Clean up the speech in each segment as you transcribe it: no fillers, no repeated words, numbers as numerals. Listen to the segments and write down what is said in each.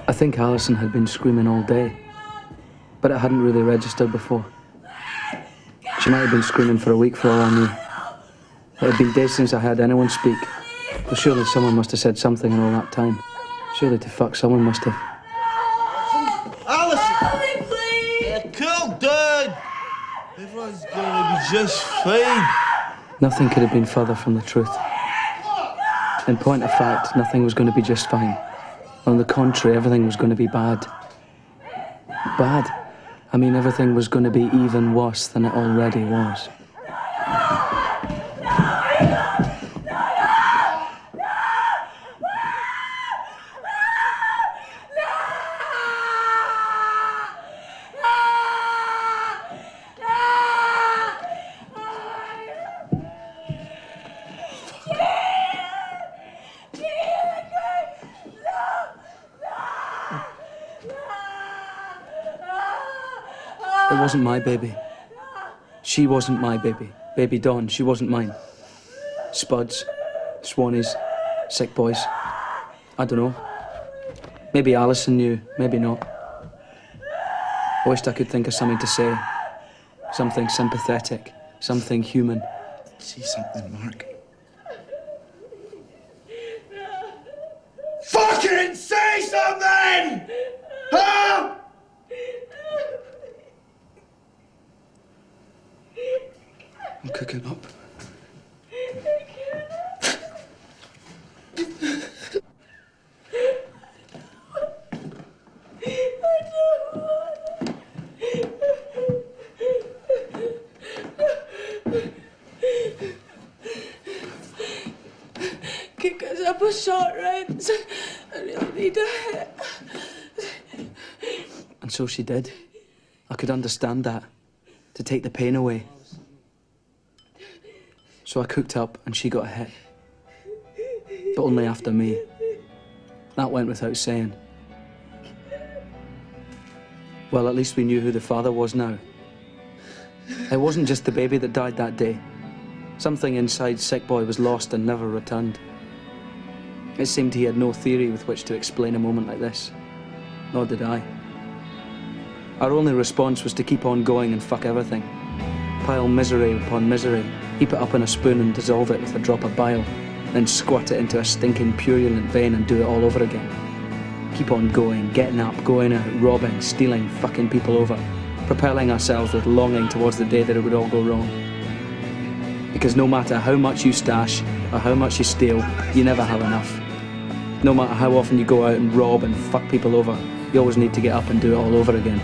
I think Alison had been screaming all day, but it hadn't really registered before. She might have been screaming for a week for all I knew. It had been days since I heard anyone speak, but surely someone must have said something in all that time. Surely to fuck someone must have. Alison! Please! Cool down! Everyone's gonna be just fine. Nothing could have been further from the truth. In point of fact, nothing was going to be just fine. On the contrary, everything was going to be bad. Bad? I mean, everything was going to be even worse than it already was. It wasn't my baby. She wasn't my baby. Baby Dawn, she wasn't mine. Spuds, Swannies, sick boys. I don't know. Maybe Alison knew, maybe not. I wished I could think of something to say. Something sympathetic, something human. See something, Mark? Fucking say something! Huh? I'm cooking up. Kick us up a short range. I really need a hit. And so she did. I could understand that. To take the pain away. So I cooked up and she got a hit. But only after me. That went without saying. Well, at least we knew who the father was now. It wasn't just the baby that died that day. Something inside Sick Boy was lost and never returned. It seemed he had no theory with which to explain a moment like this. Nor did I. Our only response was to keep on going and fuck everything. Pile misery upon misery, heap it up in a spoon and dissolve it with a drop of bile, then squirt it into a stinking, purulent vein and do it all over again. Keep on going, getting up, going out, robbing, stealing, fucking people over, propelling ourselves with longing towards the day that it would all go wrong. Because no matter how much you stash, or how much you steal, you never have enough. No matter how often you go out and rob and fuck people over, you always need to get up and do it all over again.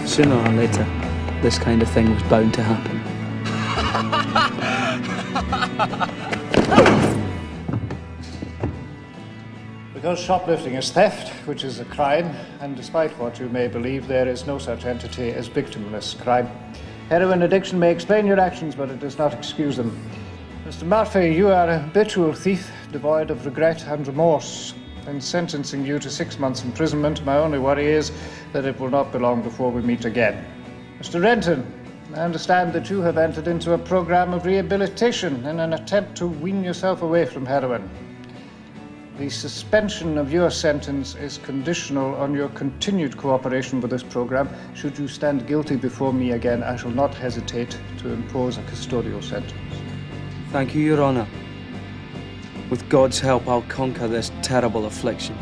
Sooner or later, this kind of thing was bound to happen. Because shoplifting is theft, which is a crime, and despite what you may believe, there is no such entity as victimless crime. Heroin addiction may explain your actions, but it does not excuse them. Mr. Murphy, you are a habitual thief, devoid of regret and remorse. In sentencing you to 6 months imprisonment, my only worry is that it will not be long before we meet again. Mr. Renton, I understand that you have entered into a program of rehabilitation in an attempt to wean yourself away from heroin. The suspension of your sentence is conditional on your continued cooperation with this program. Should you stand guilty before me again, I shall not hesitate to impose a custodial sentence. Thank you, Your Honour. With God's help, I'll conquer this terrible affliction.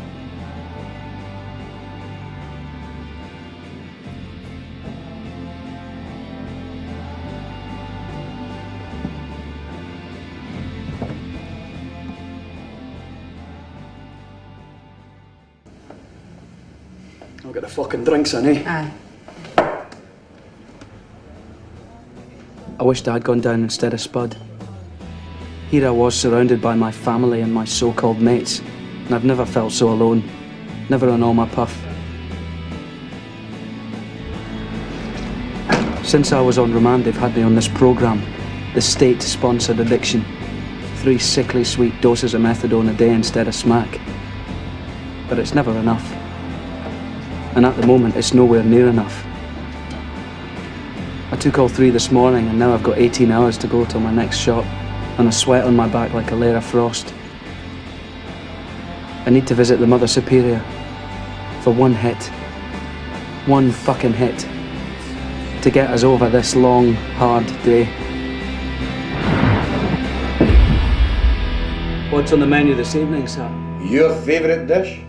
I'll get the fucking drinks in, eh? Aye. I wished I'd gone down instead of Spud. Here I was, surrounded by my family and my so-called mates, and I've never felt so alone. Never on all my puff. Since I was on remand, they've had me on this programme, the state-sponsored addiction. 3 sickly sweet doses of methadone a day instead of smack. But it's never enough. And at the moment, it's nowhere near enough. I took all 3 this morning, and now I've got 18 hours to go till my next shot, and a sweat on my back like a layer of frost. I need to visit the Mother Superior for one hit. One fucking hit. To get us over this long, hard day. What's on the menu this evening, sir? Your favourite dish?